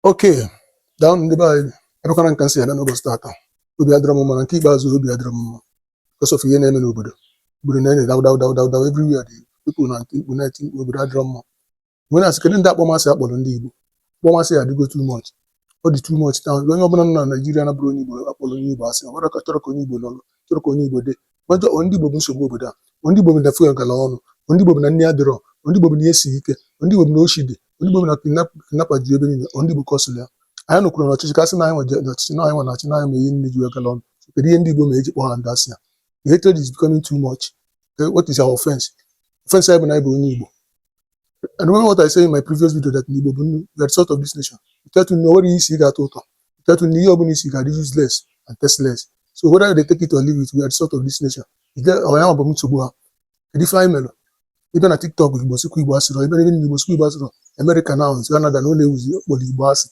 Okay, down ndị be anyị ebekwana nka nsị abịa n'ụbọchị tata. Obi adịrọ m mma na nke ikpeazụ obi adịrọ m mma because of ihe na-eme n'obodo. Obodo na-enye daw everywhere, the people na-eti mkpu na-eti mkpu, obodo adịrọ mma. Nwere asị kedu ndị akpọmasị akpọrọ ndị Igbo. Akpọmasị ya adịgo too much. Ọ dị too much taa. Onye ọbụla nọ na Naịjirịa na bụrụ onye Igbo akpọrọ onye Igbo asị. Ọ bụrụ ka chọrọ ka onye Igbo nọrọ, chọrọ ka onye Igbo dị. Majọ ndị Igbo bụ nsogbu obodo a. Ndị Igbo bụ na fuel gala ọnụ. Ndị Igbo bụ na nne adịrọ. Ndị Igbo bụ na ihe siri ike. Ndị Igbo bụ na oshi dị. Ndị Igbo bụ na kidnapper ju ebe niile. Ndị Igbo kọsụlụ ya. Anyị nụkwuru n'ọchịchị kasị na anyị nwe n'ọchịchị na anyị nwe na-achị na anyị ma ihe nne ji wegala ọnụ. Kedu ihe ndị Igbo ma-eji kpọọ ha ndị asị ya? The hatred is becoming too much. What is our offense? Offense anyị bụ na anyị bụ onye Igbo. And remember what I said in my previous video that Igbo bụ we are the sort of this nation. You try to know what isi ga-atọ ụtọ. You try to know ihe ọbụla isi ga-adị useless and tasteless. So whether they take it or leave it, we are the sort of this nation. Ọya bụ nsogbu ha. Kedu ife anyị mere? Ibe na TikTok Igbo sikwa Igbo asịrọ, ibe na Igbo sikwa Igbo asịrọ, America now, Canada na ọ na-ewuzi okporo Igbo asị.